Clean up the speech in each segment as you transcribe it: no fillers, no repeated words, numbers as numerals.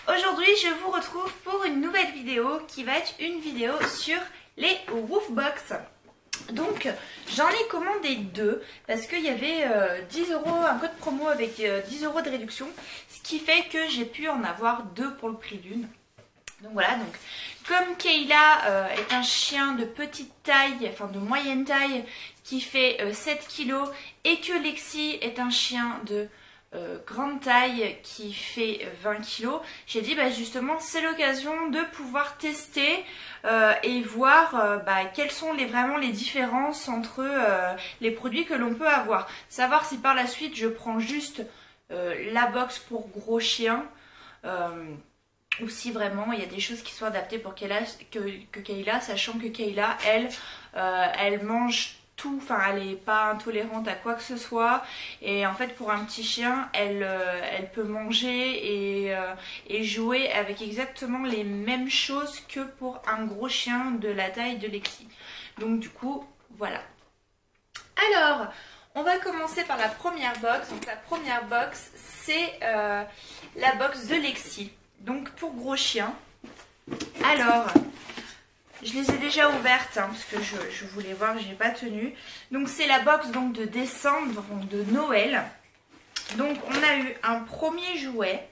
Aujourd'hui je vous retrouve pour une nouvelle vidéo qui va être une vidéo sur les Woofbox. Donc j'en ai commandé deux parce qu'il y avait 10 €, un code promo avec 10 € de réduction, ce qui fait que j'ai pu en avoir deux pour le prix d'une. Donc voilà, donc comme Kayla est un chien de petite taille, enfin de moyenne taille, qui fait 7 kg, et que Lexi est un chien de grande taille qui fait 20 kg, j'ai dit justement c'est l'occasion de pouvoir tester et voir quelles sont vraiment les différences entre les produits que l'on peut avoir. Savoir si par la suite je prends juste la box pour gros chiens ou si vraiment il y a des choses qui sont adaptées pour Kayla, sachant que Kayla, elle mange tout, enfin elle n'est pas intolérante à quoi que ce soit, et en fait pour un petit chien elle peut manger et jouer avec exactement les mêmes choses que pour un gros chien de la taille de Lexi. Donc du coup voilà. Alors on va commencer par la première box. Donc la première box c'est la box de Lexi, donc pour gros chien. Alors je les ai déjà ouvertes parce que je voulais voir, j'ai pas tenu. Donc c'est la box donc de décembre, donc de Noël. Donc on a eu un premier jouet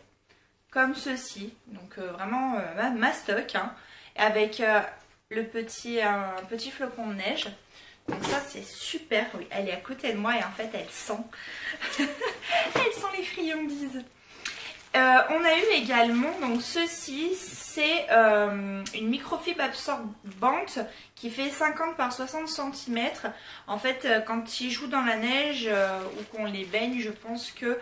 comme ceci, donc vraiment ma stock, avec le un petit flocon de neige. Donc ça c'est super, oui, elle est à côté de moi et en fait elle sent, elle sent les friandises. On a eu également donc ceci, c'est une microfibre absorbante qui fait 50 par 60 cm. En fait quand ils jouent dans la neige ou qu'on les baigne, je pense que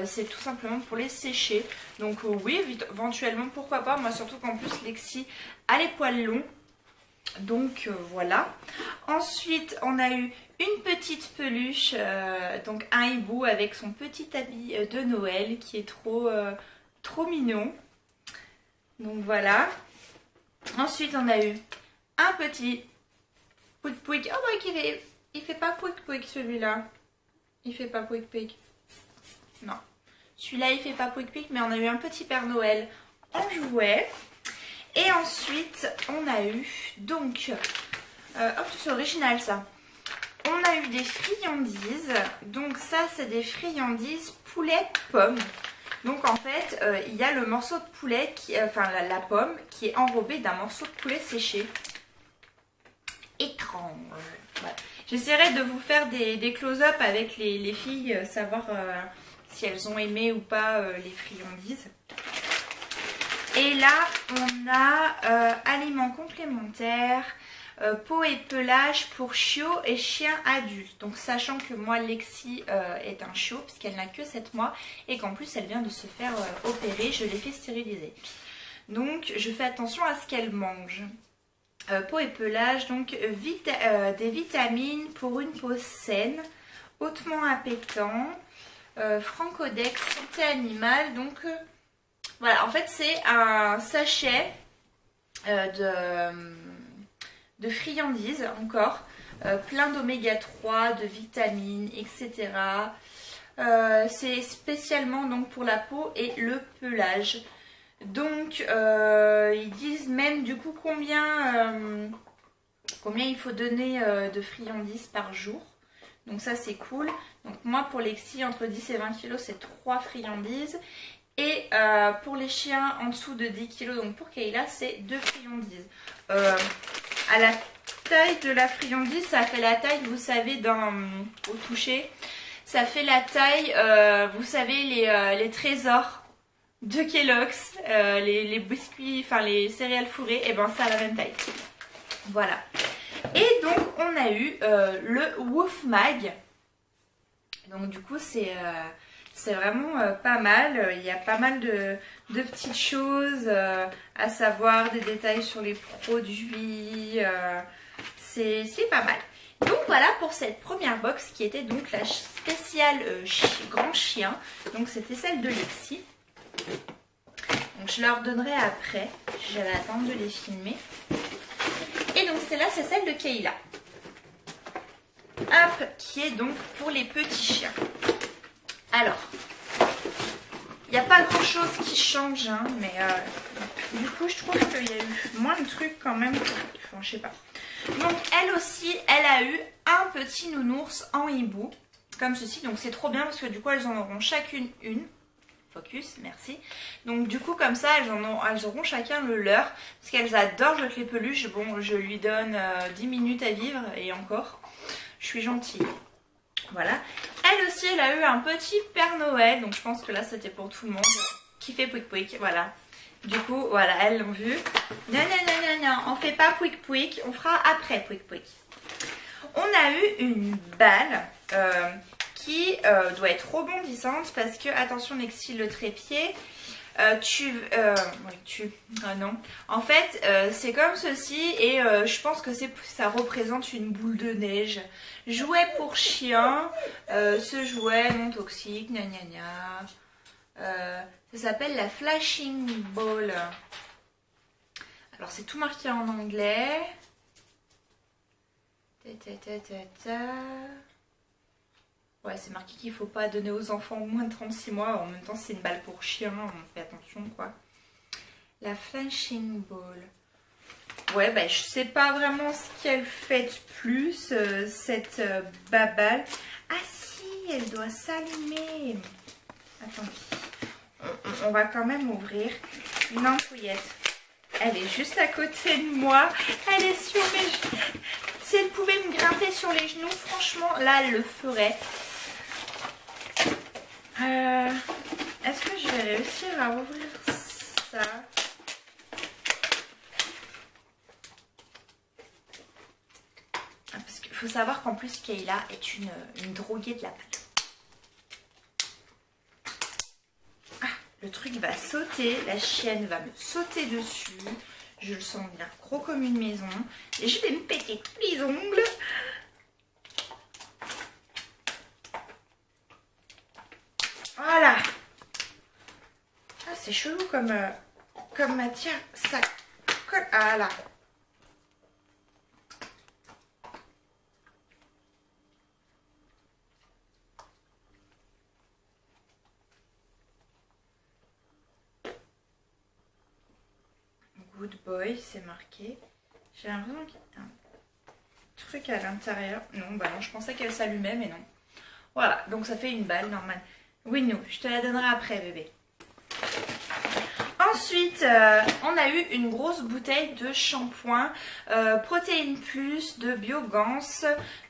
c'est tout simplement pour les sécher. Donc oui, éventuellement pourquoi pas, moi surtout qu'en plus Lexi a les poils longs. Donc voilà. Ensuite on a eu une petite peluche, donc un hibou avec son petit habit de Noël qui est trop mignon. Donc voilà. Ensuite on a eu un petit pouic pouic. Oh bah il fait pas pouic pouic celui-là. Il fait pas pouic pouic. Non. Celui-là il fait pas pouic pouic, mais on a eu un petit Père Noël en jouet. Et ensuite on a eu donc hop, c'est original ça. On a eu des friandises. Donc ça c'est des friandises poulet pomme. Donc en fait il y a le morceau de poulet enfin la pomme qui est enrobée d'un morceau de poulet séché. Étrange. Voilà. J'essaierai de vous faire des close-up avec les filles, savoir si elles ont aimé ou pas les friandises. Et là on a aliments complémentaires, peau et pelage pour chiots et chiens adultes. Donc sachant que moi Lexi est un chiot puisqu'elle n'a que 7 mois et qu'en plus elle vient de se faire opérer, je l'ai fait stériliser. Donc je fais attention à ce qu'elle mange. Peau et pelage, donc des vitamines pour une peau saine, hautement appétant, Francodex, santé animale. Donc voilà, en fait c'est un sachet de friandises encore, plein d'oméga 3, de vitamines, etc. C'est spécialement donc pour la peau et le pelage. Donc ils disent même du coup combien il faut donner de friandises par jour. Donc ça c'est cool. Donc moi pour Lexi entre 10 et 20 kg c'est 3 friandises. Et pour les chiens en dessous de 10 kg, donc pour Kayla c'est 2 friandises. À la taille de la friandise, ça fait la taille, vous savez, au toucher, ça fait la taille, vous savez, les trésors de Kellogg's, les biscuits, enfin les céréales fourrées, et ben ça a la même taille. Voilà. Et donc on a eu le Woof Mag. Donc du coup c'est vraiment pas mal. Il y a pas mal de petites choses à savoir, des détails sur les produits. C'est pas mal. Donc voilà pour cette première box qui était donc la spéciale grand chien. Donc c'était celle de Lexi. Donc je leur donnerai après. J'allais attendre de les filmer. Et donc celle-là c'est celle de Kayla. Hop, qui est donc pour les petits chiens. Alors, n'y a pas grand chose qui change, hein, mais du coup je trouve qu'il y a eu moins de trucs quand même. Enfin, je sais pas. Donc elle aussi, elle a eu un petit nounours en hibou, comme ceci. Donc c'est trop bien parce que du coup elles en auront chacune une. Focus, merci. Donc du coup comme ça elles auront chacun le leur. Parce qu'elles adorent jouer avec les peluches. Bon, je lui donne 10 minutes à vivre et encore. Je suis gentille. Voilà. Elle aussi, elle a eu un petit Père Noël. Donc je pense que là c'était pour tout le monde. Qui fait pouic pouic, voilà. Du coup, voilà, elles l'ont vu. Non, non, non, non, non, on fait pas pouic pouic. On fera après pouic pouic. On a eu une balle qui doit être rebondissante parce que, attention Lexi, le trépied, non. En fait, c'est comme ceci et je pense que ça représente une boule de neige. Jouet pour chien, ce jouet non toxique, gna gna gna. Ça s'appelle la Flashing Ball. Alors c'est tout marqué en anglais. Ouais, c'est marqué qu'il ne faut pas donner aux enfants au moins de 36 mois. En même temps, c'est une balle pour chien, on fait attention quoi. La Flashing Ball. Ouais, bah je sais pas vraiment ce qu'elle fait de plus, cette baballe. Ah si, elle doit s'allumer. Attends, on va quand même ouvrir. Non, Pouillette. Elle est juste à côté de moi. Elle est sur mes genoux. Si elle pouvait me grimper sur les genoux, franchement, là, elle le ferait. Est-ce que je vais réussir à ouvrir ça? Parce qu'il faut savoir qu'en plus, Kayla est une droguée de la balle. Ah, le truc va sauter. La chienne va me sauter dessus. Je le sens bien gros comme une maison. Et je vais me péter tous les ongles. Voilà. Ah, c'est chelou comme matière. Ça colle. Ah là. Good boy, c'est marqué. J'ai l'impression qu'il y a un truc à l'intérieur. Non, bah non, je pensais qu'elle s'allumait, mais non. Voilà, donc ça fait une balle normale. Oui, nous, je te la donnerai après, bébé. Ensuite, on a eu une grosse bouteille de shampoing Protéines Plus de Biogans.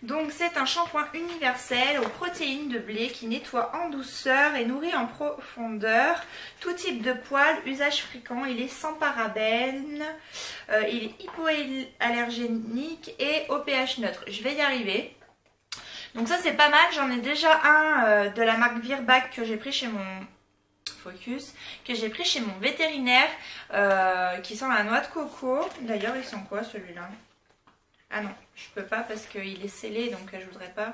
Donc c'est un shampoing universel aux protéines de blé qui nettoie en douceur et nourrit en profondeur tout type de poils, usage fréquent. Il est sans parabènes, il est hypoallergénique et au pH neutre. Je vais y arriver. Donc ça c'est pas mal, j'en ai déjà un de la marque Virbac que j'ai pris chez mon Focus, que j'ai pris chez mon vétérinaire qui sent la noix de coco. D'ailleurs il sent quoi celui-là? Ah non, je peux pas parce qu'il est scellé donc je voudrais pas.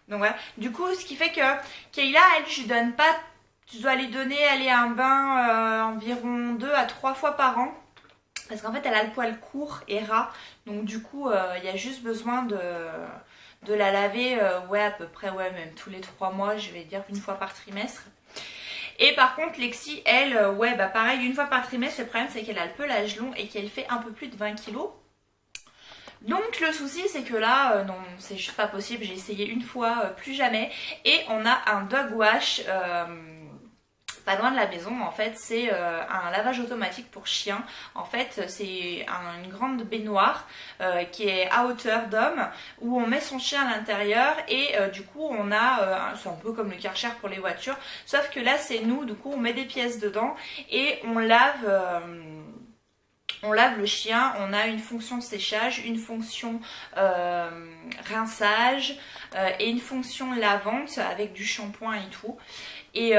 Donc voilà, du coup ce qui fait que Kayla elle je lui donne pas, je dois lui donner aller un bain environ 2 à 3 fois par an. Parce qu'en fait elle a le poil court et ras, donc du coup il y a juste besoin de la laver, ouais à peu près, ouais même tous les 3 mois, je vais dire une fois par trimestre. Et par contre Lexi, elle, ouais bah pareil, une fois par trimestre, le problème c'est qu'elle a le pelage long et qu'elle fait un peu plus de 20 kg. Donc le souci c'est que là, non c'est juste pas possible, j'ai essayé une fois, plus jamais. Et on a un dog wash pas loin de la maison, en fait c'est un lavage automatique pour chiens. En fait c'est une grande baignoire qui est à hauteur d'homme où on met son chien à l'intérieur et du coup on a, c'est un peu comme le Karcher pour les voitures, sauf que là c'est nous, du coup on met des pièces dedans et on lave le chien. On a une fonction séchage, une fonction rinçage et une fonction lavante avec du shampoing et tout. Et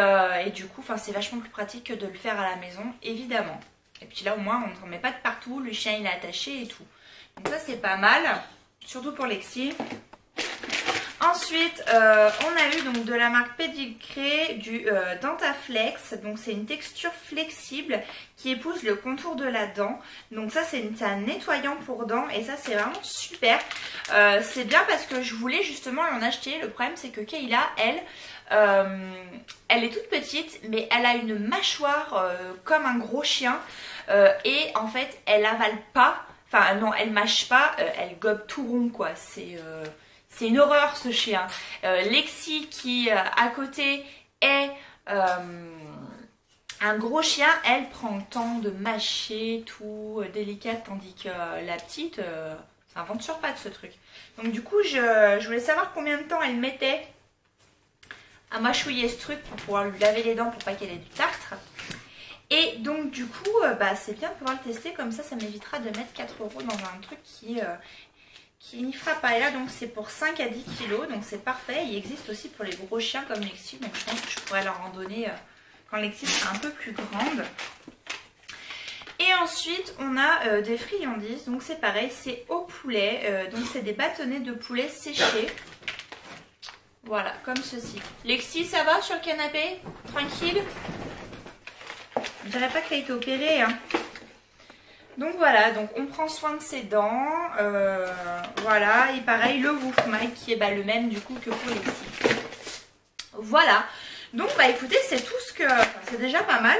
du coup, c'est vachement plus pratique que de le faire à la maison, évidemment. Et puis là, au moins, on ne s'en met pas de partout. Le chien, il est attaché et tout. Donc ça, c'est pas mal. Surtout pour Lexi. Ensuite, on a eu donc de la marque Pedigree du Dentaflex. Donc c'est une texture flexible qui épouse le contour de la dent. Donc ça c'est un nettoyant pour dents et ça c'est vraiment super. C'est bien parce que je voulais justement en acheter. Le problème c'est que Kayla, elle, Elle est toute petite, mais elle a une mâchoire comme un gros chien. Et en fait, elle avale pas. Enfin, non, elle mâche pas. Elle gobe tout rond, quoi. C'est une horreur, ce chien. Lexi, qui à côté est un gros chien, elle prend le temps de mâcher tout délicate, tandis que la petite, ça invente sur pattes ce truc. Donc du coup, je voulais savoir combien de temps elle mettait à mâchouiller ce truc pour pouvoir lui laver les dents pour pas qu'elle ait du tartre. Et donc du coup, c'est bien de pouvoir le tester, comme ça m'évitera de mettre 4 € dans un truc qui n'y fera pas. Et là donc c'est pour 5 à 10 kilos, donc c'est parfait. Il existe aussi pour les gros chiens comme Lexi, donc je pense que je pourrais leur en donner quand Lexi sera un peu plus grande. Et ensuite on a des friandises, donc c'est pareil, c'est au poulet, donc c'est des bâtonnets de poulet séchés. Voilà, comme ceci. Lexi, ça va sur le canapé? Tranquille? Je dirais pas qu'elle a été opérée, hein. Donc voilà, donc on prend soin de ses dents, voilà, et pareil le Woof Mike qui est le même du coup que pour Lexi. Voilà, donc écoutez, c'est tout ce que, c'est déjà pas mal.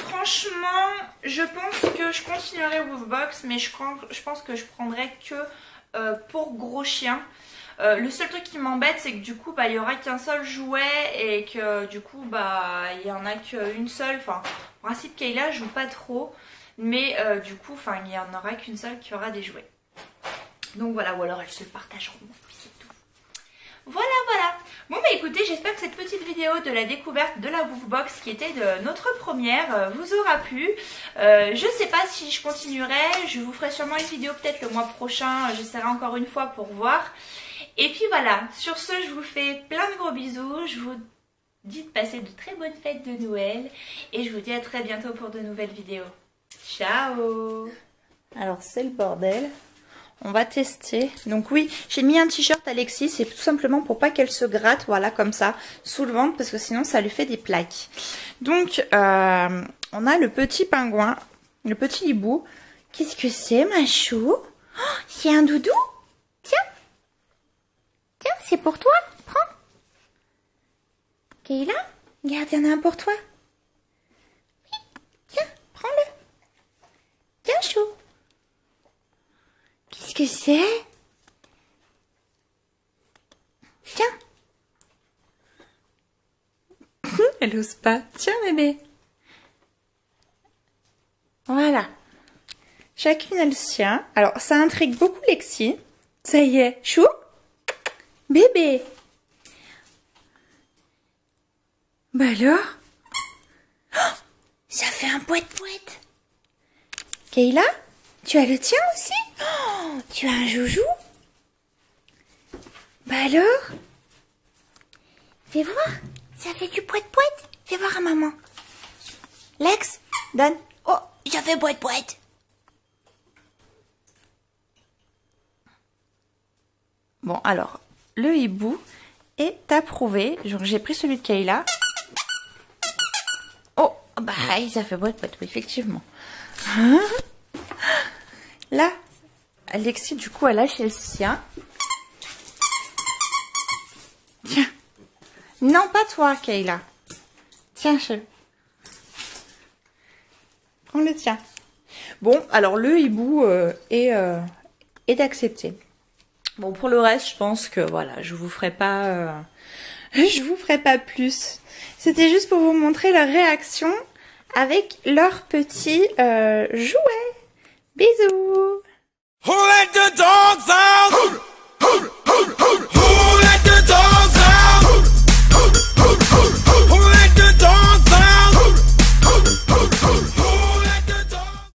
Franchement, je pense que je continuerai Woofbox, mais je pense que je prendrai que pour gros chiens. Le seul truc qui m'embête, c'est que du coup il y aura qu'un seul jouet et que du coup il y en a qu'une seule. Enfin, en principe Kayla joue pas trop, mais du coup il y en aura qu'une seule qui aura des jouets. Donc voilà, ou alors elles se partageront, puis c'est tout. Voilà. Bon écoutez, j'espère que cette petite vidéo de la découverte de la Woofbox, qui était de notre première, vous aura plu. Je sais pas si je continuerai, je vous ferai sûrement une vidéo peut-être le mois prochain, j'essaierai encore une fois pour voir. Et puis voilà, sur ce, je vous fais plein de gros bisous, je vous dis de passer de très bonnes fêtes de Noël et je vous dis à très bientôt pour de nouvelles vidéos. Ciao! Alors c'est le bordel, on va tester. Donc oui, j'ai mis un t-shirt à Lexi, c'est tout simplement pour pas qu'elle se gratte, voilà, comme ça, sous le ventre, parce que sinon ça lui fait des plaques. Donc on a le petit pingouin, le petit hibou. Qu'est-ce que c'est, ma chou? Oh, c'est un doudou? Tiens! Tiens, c'est pour toi, prends. Kayla, regarde, il y en a un pour toi. Oui, tiens, prends-le. Tiens, chou. Qu'est-ce que c'est? Tiens. Elle ose pas. Tiens, bébé. Voilà. Chacune a le sien. Alors, ça intrigue beaucoup Lexi. Ça y est, chou. Bébé. Bah alors? Oh, ça fait un poète-poète. Kayla, tu as le tien aussi? Oh, tu as un joujou? Bah alors? Fais voir, ça fait du poète-poète. Fais voir à maman. Lex, donne. Oh, ça fait poète-poète. Bon, alors, le hibou est approuvé. J'ai pris celui de Kayla. Oh, bah, ça fait boîte, effectivement. Là, Alexis, du coup, a lâché le sien. Tiens. Non, pas toi, Kayla. Tiens, prends le tien. Bon, alors, le hibou est accepté. Bon, pour le reste, je pense que voilà, je vous ferai pas plus. C'était juste pour vous montrer leur réaction avec leurs petits jouets. Bisous. Who let the dogs out?